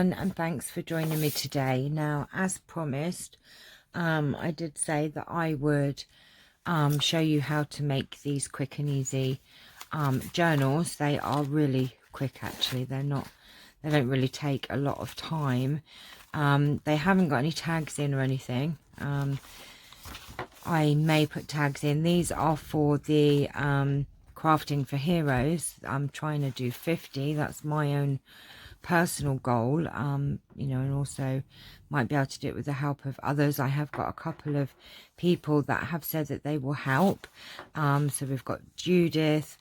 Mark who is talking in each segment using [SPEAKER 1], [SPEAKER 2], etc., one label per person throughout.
[SPEAKER 1] everyone, and thanks for joining me today. Now, as promised, I did say that I would show you how to make these quick and easy journals. They are really quick, actually. They don't really take a lot of time. They haven't got any tags in or anything. I may put tags in. These are for the Crafting for Heroes. I'm trying to do 50. That's my own personal goal, you know, and also might be able to do it with the help of others. I have got a couple of people that have said that they will help. So we've got Judith,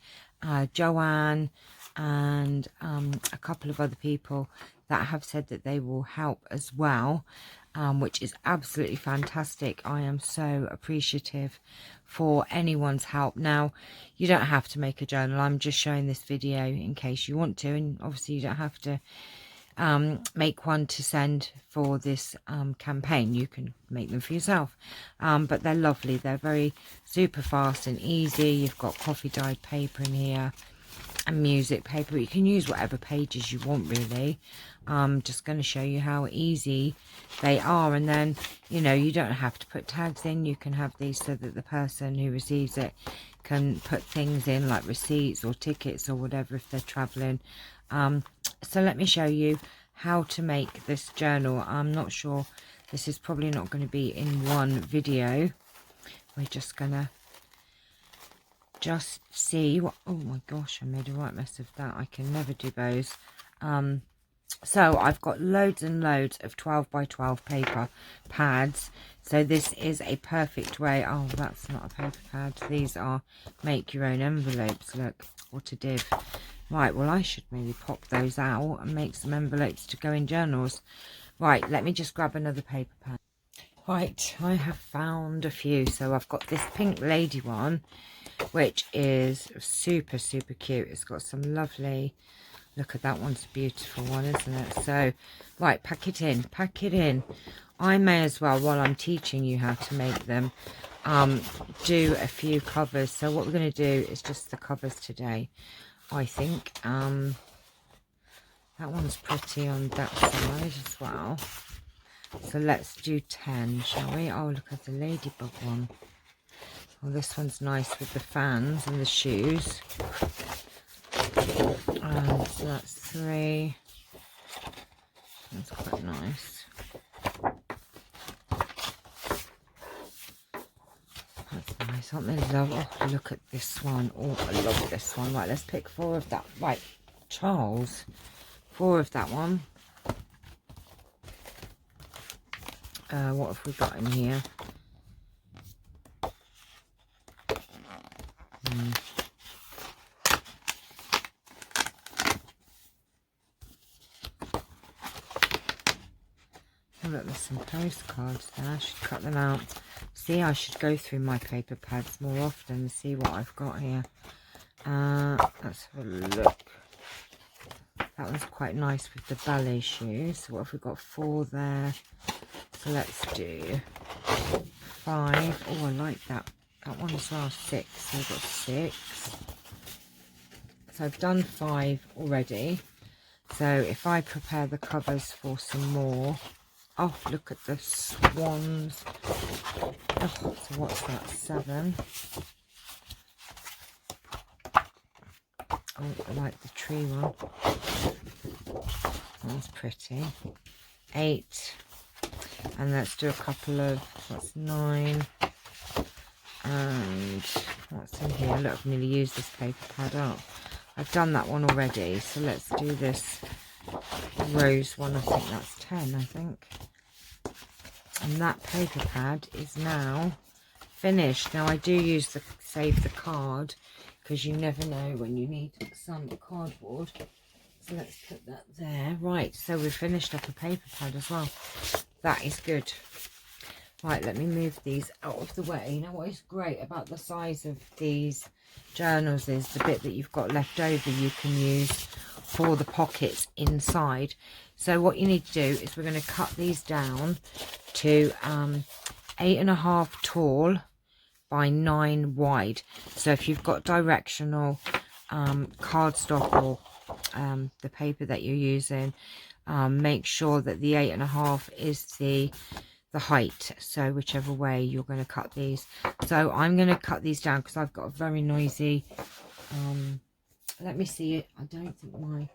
[SPEAKER 1] Joanne, and a couple of other people that have said that they will help as well, which is absolutely fantastic. I am so appreciative for anyone's help. Now, you don't have to make a journal. I'm just showing this video in case you want to, and obviously you don't have to make one to send for this campaign. You can make them for yourself, but they're lovely. They're very super fast and easy. You've got coffee dyed paper in here and music paper. You can use whatever pages you want, really. Just going to show you how easy they are, and then, you know, you don't have to put tags in. You can have these so that the person who receives it can put things in like receipts or tickets or whatever if they're traveling. So let me show you how to make this journal. I'm not sure, this is probably not going to be in one video. We're just gonna see what, oh my gosh, I made a right mess of that. I can never do bows. So I've got loads and loads of 12 by 12 paper pads. So this is a perfect way. Oh, that's not a paper pad. These are make your own envelopes. Look, what a div. Right, well, I should maybe pop those out and make some envelopes to go in journals. Right, let me just grab another paper pad. Right, I have found a few. So I've got this pink lady one, which is super, super cute. It's got some lovely, look at that, one's a beautiful one, isn't it? So, right, pack it in, pack it in. I may as well, while I'm teaching you how to make them, do a few covers. So what we're going to do is just the covers today, I think. That one's pretty on that side as well. So let's do 10, shall we? Oh, look at the ladybug one. Well, this one's nice with the fans and the shoes. So that's 3. That's quite nice. That's nice, aren't they? Oh, look at this one. Oh, I love this one. Right, let's pick 4 of that. Right, Charles. 4 of that one. What have we got in here? Oh, look, there's some postcards there. I should cut them out. See, I should go through my paper pads more often and see what I've got here. Let's have a look. That one's quite nice with the ballet shoes. So what have we got? 4 there. So let's do 5. Oh, I like that. That one as well. 6. So we've got 6. So I've done 5 already. So if I prepare the covers for some more. Oh, look at the swans. Oh, so what's that? 7. Oh, I like the tree one. That's pretty. 8. And let's do a couple of, that's 9. And what's in here? Look, I've nearly used this paper pad up. I've done that one already. So let's do this rose one. I think that's 10, I think. And that paper pad is now finished. Now I do use the save the card because you never know when you need some cardboard. So let's put that there. Right, so we've finished up a paper pad as well. That is good. Right, let me move these out of the way. Now, what is great about the size of these journals is the bit that you've got left over you can use for the pockets inside. So what you need to do is we're going to cut these down to 8.5 tall by 9 wide. So if you've got directional cardstock or the paper that you're using, make sure that the 8.5 is the height, so whichever way you're going to cut these. So I'm going to cut these down because I've got a very noisy let me see it. I don't think my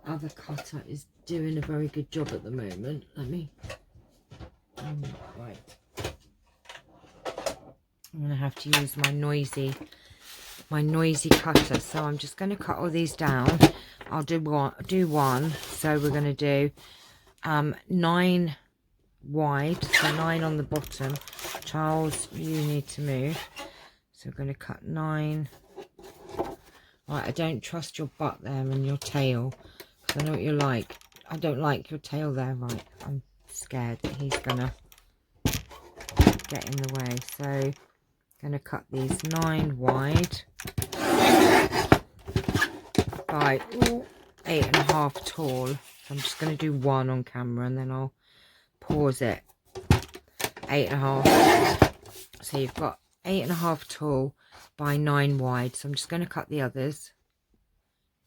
[SPEAKER 1] other cutter is doing a very good job at the moment. Let me right, I'm going to have to use my noisy cutter. So I'm just going to cut all these down. I'll do one. So we're going to do 9 wide, so 9 on the bottom. Charles, you need to move. So we're going to cut 9. Right, I don't trust your butt there and your tail, because I know what you're like. I don't like your tail there. Right, I'm scared that he's gonna get in the way. So going to cut these 9 wide by 8.5 tall. So I'm just going to do 1 on camera and then I'll pause it. 8.5. So you've got 8.5 tall by 9 wide. So I'm just going to cut the others.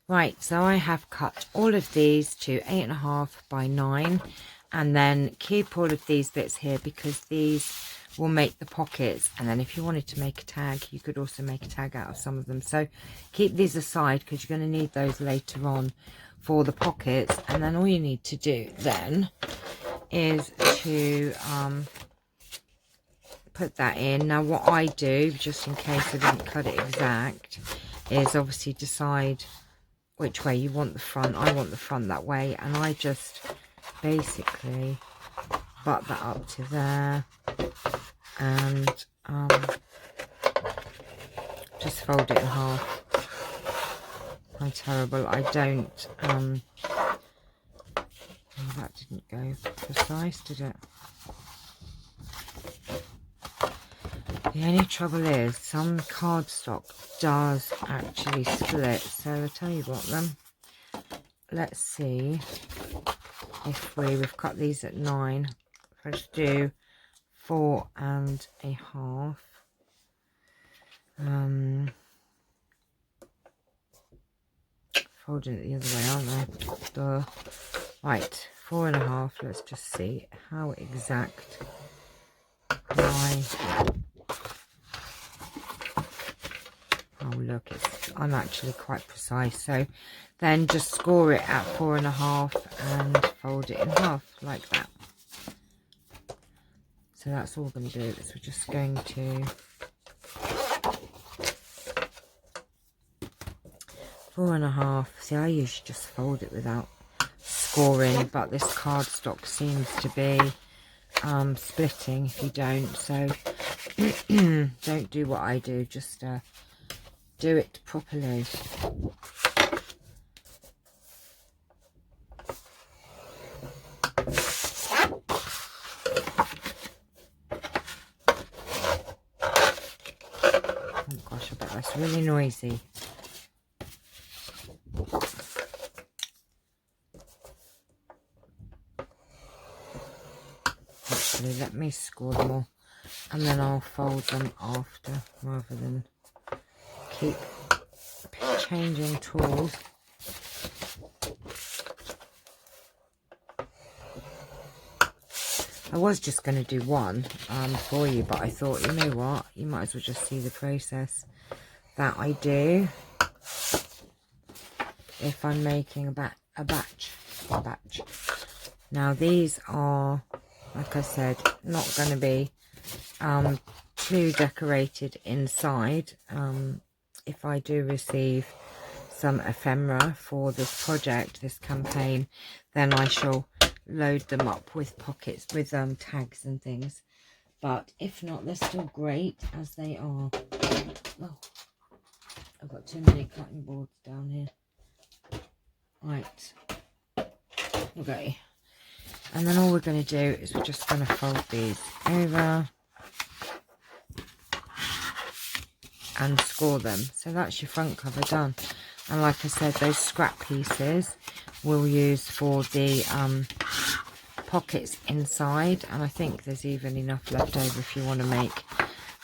[SPEAKER 1] Right, so I have cut all of these to 8.5 by 9, and then keep all of these bits here because these will make the pockets. And then if you wanted to make a tag, you could also make a tag out of some of them. So keep these aside because you're going to need those later on for the pockets. And then all you need to do then is to put that in. Now what I do, just in case I didn't cut it exact, is obviously decide which way you want the front. I want the front that way, and I just basically butt that up to there and just fold it in half. I'm terrible. I don't oh, that didn't go precise, did it? The only trouble is some cardstock does actually split. So I'll tell you what then. Let's see if we've cut these at 9. Let's do 4.5. Folding it the other way, aren't they? Duh. Right, 4.5. Let's just see how exact my... Oh look, I'm actually quite precise. So then just score it at 4.5 and fold it in half like that. So that's all we're going to do. Is we're just going to 4.5. See, I usually just fold it without scoring, but this cardstock seems to be splitting if you don't. So don't do what I do. Just do it properly. Oh gosh, I bet that's really noisy. Actually, let me score them all and then I'll fold them after rather than keep changing tools. I was just going to do one for you, but I thought, you know what, you might as well just see the process that I do if I'm making a batch. Now these are, like I said, not going to be too decorated inside. If I do receive some ephemera for this project, this campaign, then I shall load them up with pockets, with tags and things. But if not, they're still great as they are. Oh, I've got too many cutting boards down here. Right. Okay. And then all we're going to do is we're just going to fold these over and score them. So that's your front cover done. And like I said, those scrap pieces we'll use for the pockets inside. And I think there's even enough left over if you want to make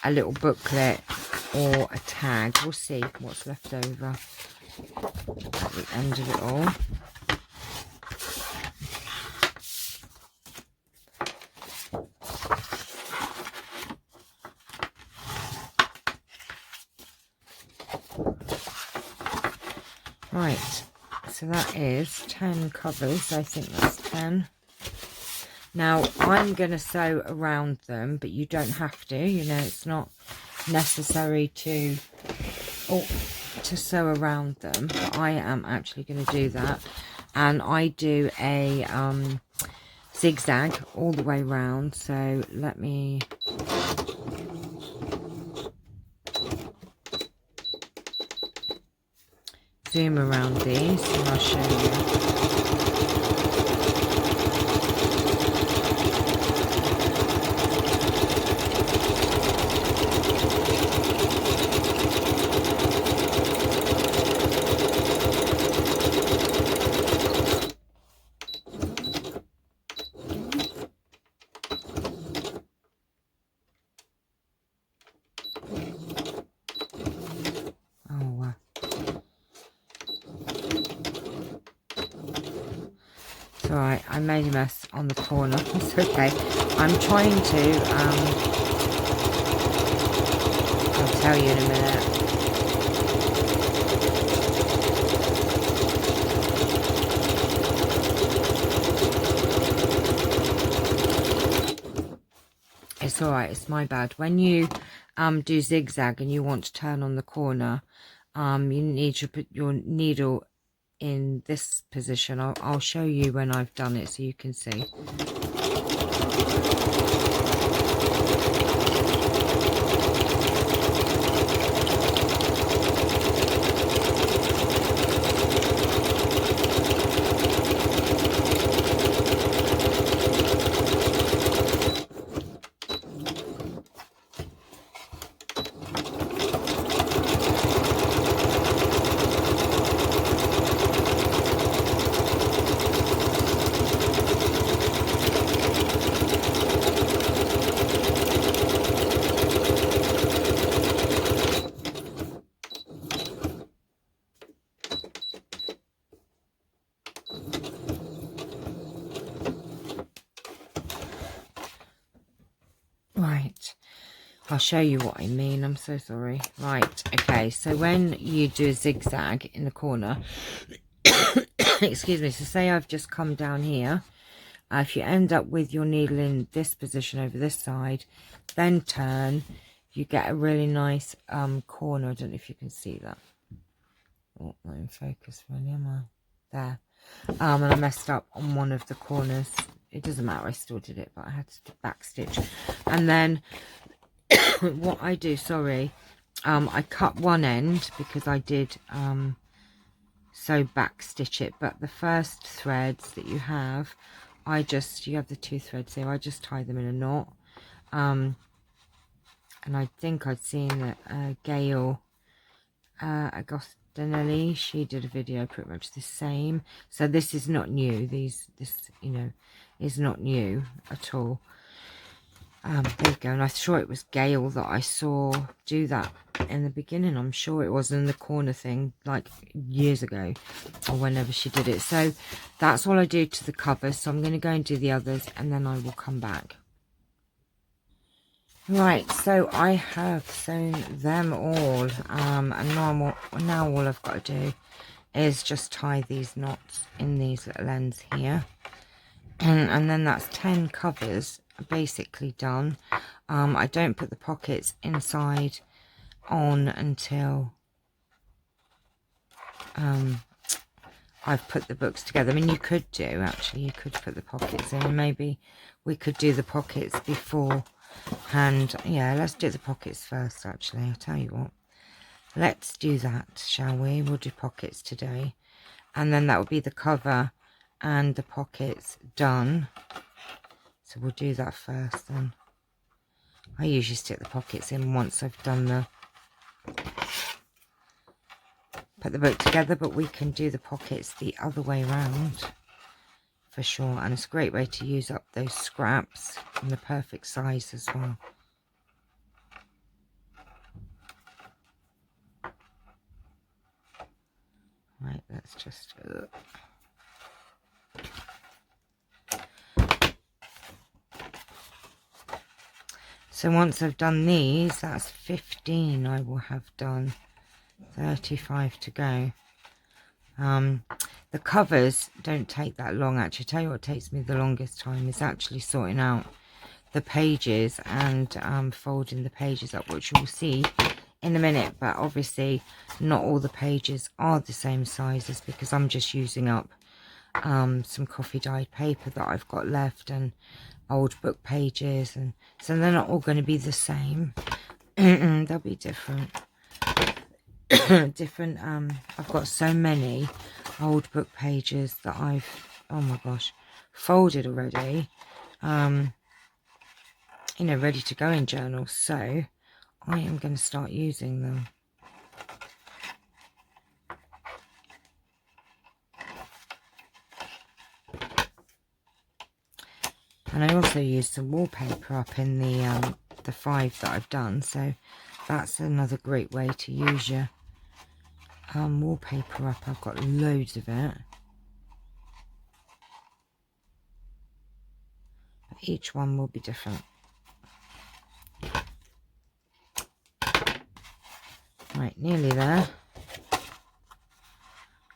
[SPEAKER 1] a little booklet or a tag. We'll see what's left over at the end of it all. Right, so that is 10 covers. I think that's 10. Now I'm going to sew around them, but you don't have to, you know, it's not necessary to sew around them, but I am actually going to do that. And I do a zigzag all the way around, so let me zoom around these and I'll show you. Alright, I made a mess on the corner. It's okay. I'm trying to, I'll tell you in a minute. It's alright, it's my bad. When you do zigzag and you want to turn on the corner, you need to put your needle in this position. I'll show you when I've done it so you can see. Right, I'll show you what I mean. I'm so sorry. Right, okay, so when you do a zigzag in the corner, excuse me, so say I've just come down here, if you end up with your needle in this position over this side, then turn, you get a really nice corner. I don't know if you can see that. Oh, not in focus really, am I? There. And I messed up on one of the corners. It doesn't matter, I still did it, but I had to back stitch. And then what I do, sorry, I cut one end because I did so back stitch it, but the first threads that you have, you have the two threads here, I just tie them in a knot. And I think I'd seen that Gail Agostinelli, she did a video pretty much the same. So this is not new. This you know is not new at all. There you go. And I'm sure it was Gail that I saw do that in the beginning. I'm sure it was in the corner thing, like years ago or whenever she did it. So that's all I do to the covers. So I'm going to go and do the others and then I will come back. Right, so I have sewn them all, and now all I've got to do is just tie these knots in these little ends here, and then that's 10 covers basically done. I don't put the pockets inside on until I've put the books together. I mean, you could do, actually, you could put the pockets in, and maybe we could do the pockets before. And yeah, let's do the pockets first, actually. I'll tell you what, let's do that, shall we? We'll do pockets today, and then that will be the cover and the pockets done. So we'll do that first then. I usually stick the pockets in once I've done put the book together, but we can do the pockets the other way around for sure, and it's a great way to use up those scraps in the perfect size as well. Right, let's just so once I've done these, that's 15 I will have done, 35 to go. The covers don't take that long. Actually, tell you what takes me the longest time is actually sorting out the pages and folding the pages up, which you'll see in a minute. But obviously not all the pages are the same sizes because I'm just using up some coffee dyed paper that I've got left and old book pages, and so they're not all going to be the same. They'll be different. I've got so many old book pages that I've, oh my gosh, folded already, you know, ready to go in journals, so I am going to start using them. And I also used some wallpaper up in the 5 that I've done, so that's another great way to use your wallpaper up. I've got loads of it. But each one will be different. Right, nearly there.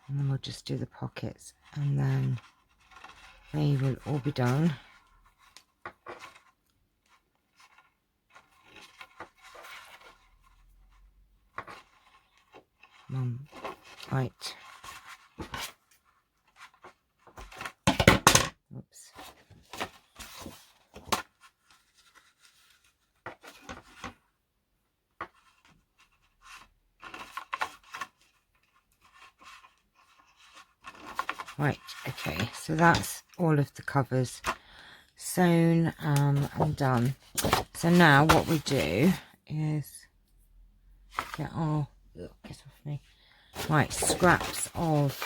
[SPEAKER 1] And then we'll just do the pockets, and then they will all be done. Right. Oops. Right, okay, so that's all of the covers sewn and done. So now what we do is get our, get off me. Right, scraps of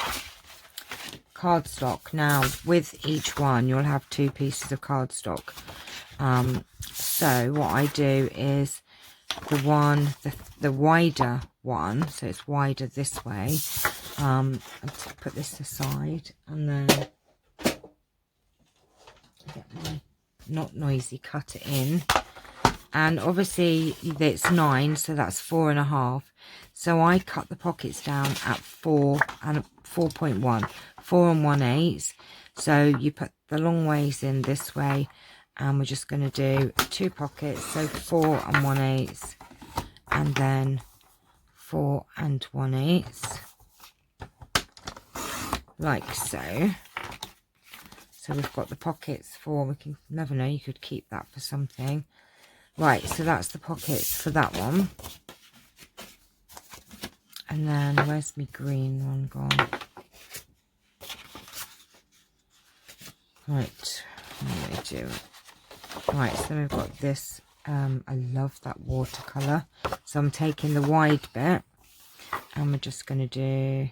[SPEAKER 1] cardstock. Now with each one you'll have 2 pieces of cardstock. So what I do is the wider one, so it's wider this way. I'll put this aside, and then get my not noisy cutter in. And obviously it's 9, so that's 4.5. So I cut the pockets down at 4 and 4.1, 4 1/8. So you put the long ways in this way, and we're just going to do 2 pockets, so 4 1/8, and then 4 1/8, like so. So we've got the pockets for, we can never know, you could keep that for something. Right, so that's the pockets for that one. And then where's my green one gone? Right, what do I do? Right, so we've got this. I love that watercolour. So I'm taking the wide bit, and we're just going to do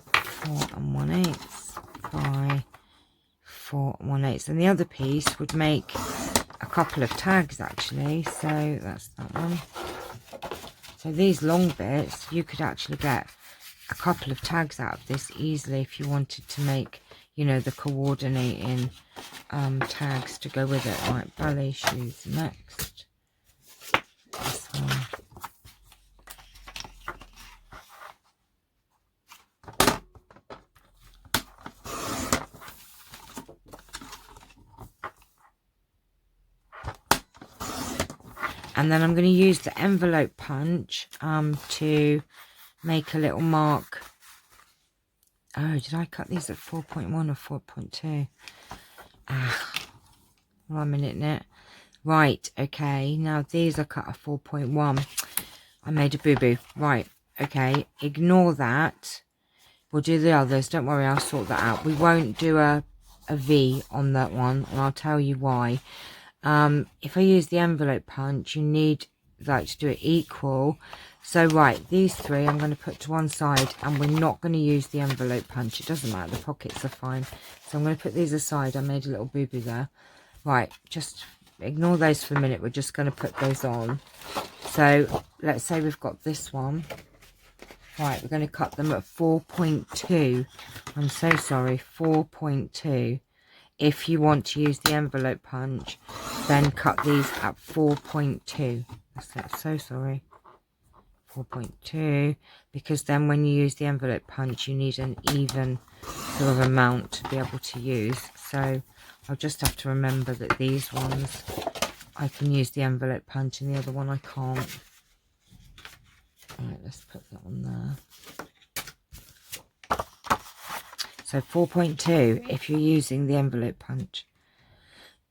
[SPEAKER 1] 4 1/8 by 4 1/8. And the other piece would make a couple of tags actually, so that's that one. So these long bits, you could actually get a couple of tags out of this easily if you wanted to make, you know, the coordinating tags to go with it. Right, ballet shoes next. This one. And then I'm going to use the envelope punch to make a little mark. Oh, did I cut these at 4.1 or 4.2? Well, I'm in it. Right, okay. Now these are cut at 4.1. I made a boo-boo. Right, okay. Ignore that. We'll do the others. Don't worry, I'll sort that out. We won't do a V on that one, and I'll tell you why. If I use the envelope punch, you need like to do it equal. So right, these 3 I'm going to put to one side, and we're not going to use the envelope punch. It doesn't matter, the pockets are fine. So I'm going to put these aside. I made a little boo-boo there. Right, just ignore those for a minute. We're just going to put those on. So let's say we've got this one. Right, we're going to cut them at 4.2. I'm so sorry, 4.2. If you want to use the envelope punch, then cut these at 4.2. I'm so sorry. 4.2, because then when you use the envelope punch you need an even sort of amount to be able to use. So I'll just have to remember that these ones I can use the envelope punch and the other one I can't. Right, let's put that on there. So 4.2 if you're using the envelope punch.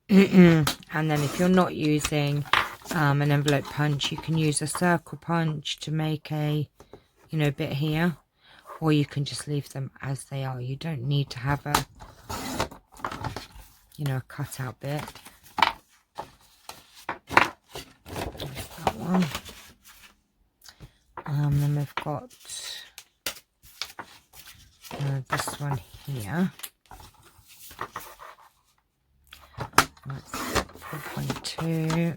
[SPEAKER 1] And then if you're not using an envelope punch, you can use a circle punch to make a, you know, bit here, or you can just leave them as they are. You don't need to have a, you know, a cutout bit. There's that one. Then we've got this one here. That's 4.2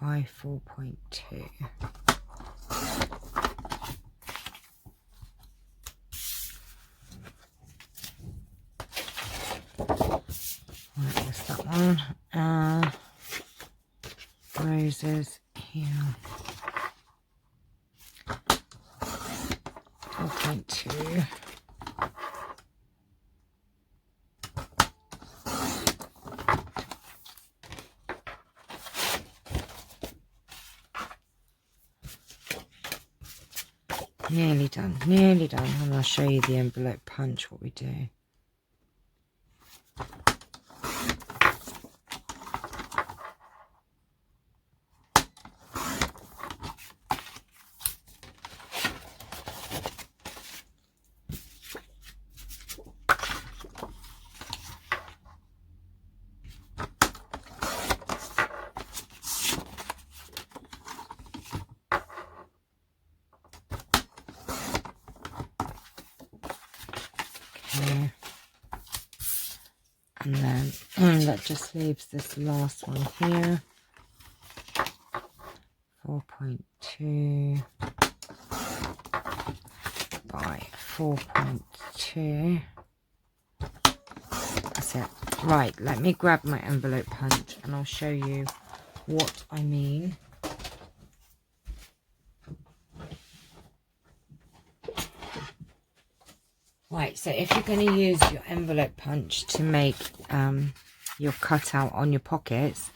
[SPEAKER 1] by 4.2. Right, there's that one. Roses here. 4.2. Nearly done, and I'll show you the envelope punch, what we do. And then that just leaves this last one here. 4.2 by 4.2. That's it. Right, let me grab my envelope punch and I'll show you what I mean. Right, so if you're going to use your envelope punch to make your cutout on your pockets,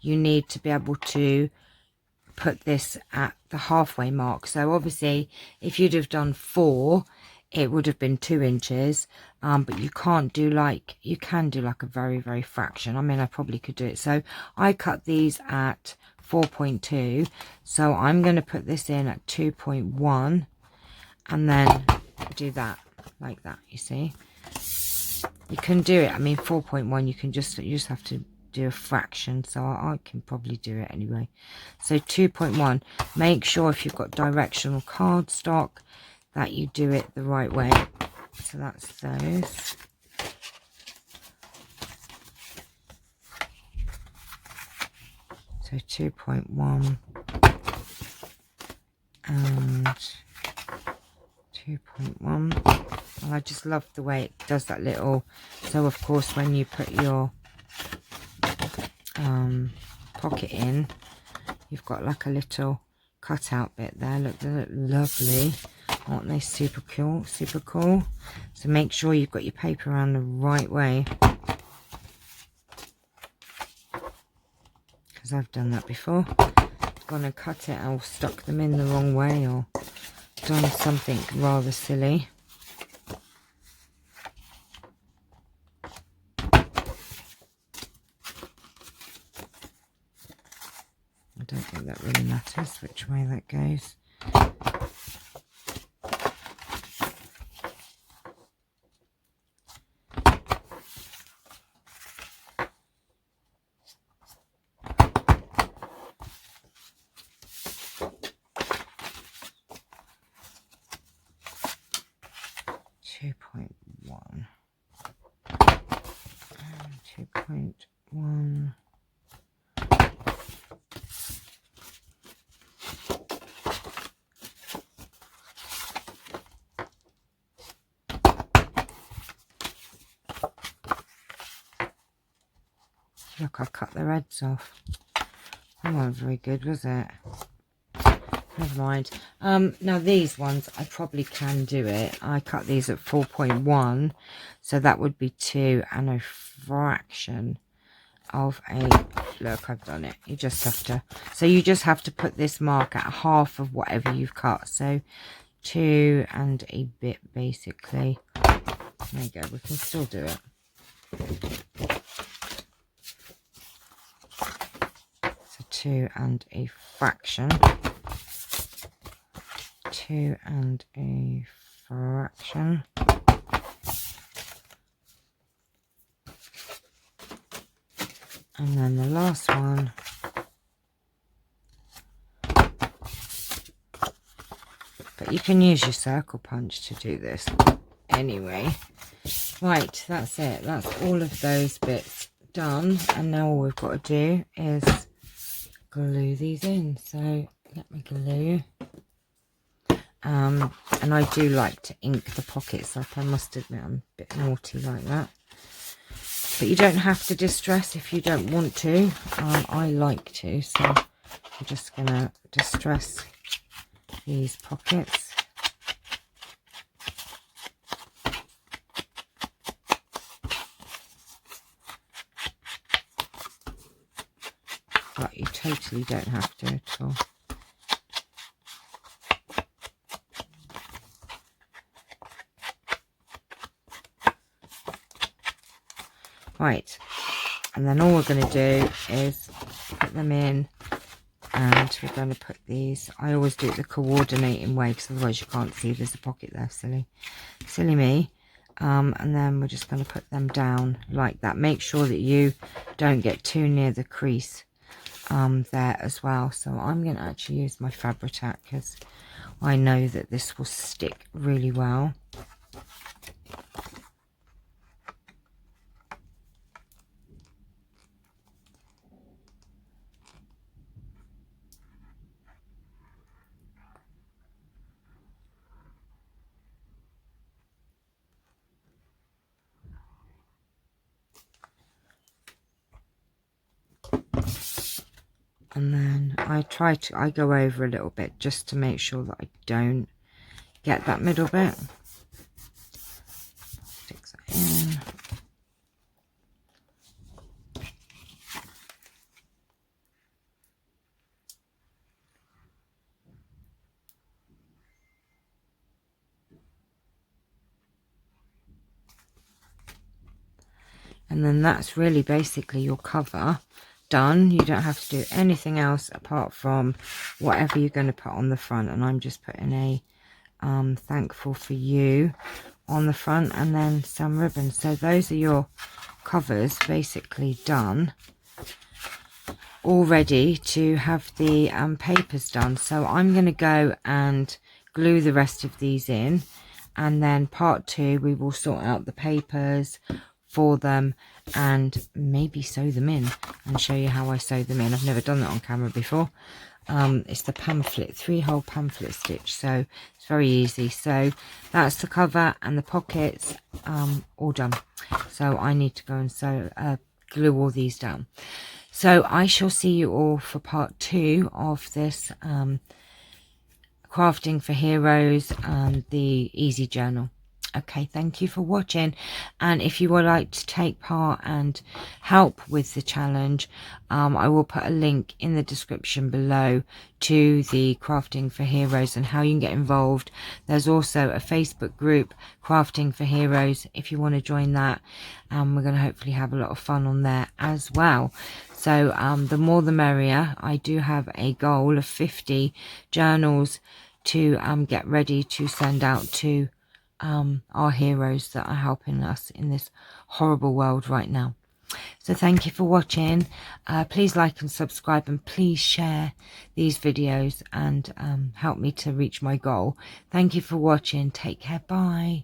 [SPEAKER 1] you need to be able to put this at the halfway mark. So obviously, if you'd have done 4, it would have been 2 inches, but you can't do like, you can do like a very, very fraction. I mean, I probably could do it. So I cut these at 4.2, so I'm going to put this in at 2.1 and then do that like that. You see, you can do it. I mean, 4.1 you just have to do a fraction, so I can probably do it anyway. So 2.1, make sure if you've got directional cardstock that you do it the right way. So that's those. So 2.1 and 2.1. I just love the way it does that little, so of course when you put your pocket in, you've got like a little cutout bit there. Look, they look lovely, aren't they? Super cool, super cool. So make sure you've got your paper around the right way, because I've done that before. Gonna cut it or stuck them in the wrong way or done something rather silly. I don't think that really matters which way that goes. Look, I cut the reds off. That wasn't very good, was it? never mind. Now these ones, I probably can do it. I cut these at 4.1, so that would be 2 and a fraction of a, look, I've done it. You just have to, so you just have to put this mark at half of whatever you've cut. So 2 and a bit, basically. There you go, we can still do it. So 2 and a fraction. 2 and a fraction. And then the last one, but you can use your circle punch to do this anyway. Right, that's it. That's all of those bits done. And now all we've got to do is glue these in. So let me glue. And I do like to ink the pockets up. I must admit I'm a bit naughty like that. But you don't have to distress if you don't want to. I like to, so I'm just going to distress these pockets. But you totally don't have to at all. Right, and then all we're going to do is put them in, and we're going to put these, I always do it the coordinating way because otherwise you can't see there's a pocket there, silly me. And then we're just going to put them down like that. Make sure that you don't get too near the crease there as well. So I'm going to actually use my Fabri-Tac because I know that this will stick really well. And then I go over a little bit just to make sure that I don't get that middle bit. Stick that in. And then that's really basically your cover done. You don't have to do anything else apart from whatever you're going to put on the front. And I'm just putting a thankful for you on the front, and then some ribbon. So those are your covers basically done, all ready to have the papers done. So I'm going to go and glue the rest of these in, and then part 2 we will sort out the papers for them and maybe sew them in and show you how I sew them in. I've never done that on camera before. It's the pamphlet, 3-hole pamphlet stitch, so it's very easy. So that's the cover and the pockets all done. So I need to go and sew glue all these down. So I shall see you all for part 2 of this crafting for heroes and the easy journal. Okay, thank you for watching, and if you would like to take part and help with the challenge, I will put a link in the description below to the Crafting for Heroes and how you can get involved. There's also a Facebook group, Crafting for Heroes, if you want to join that. We're going to hopefully have a lot of fun on there as well. So the more the merrier. I do have a goal of 50 journals to get ready to send out to our heroes that are helping us in this horrible world right now. So thank you for watching. Please like and subscribe, and please share these videos and help me to reach my goal. Thank you for watching. Take care. Bye.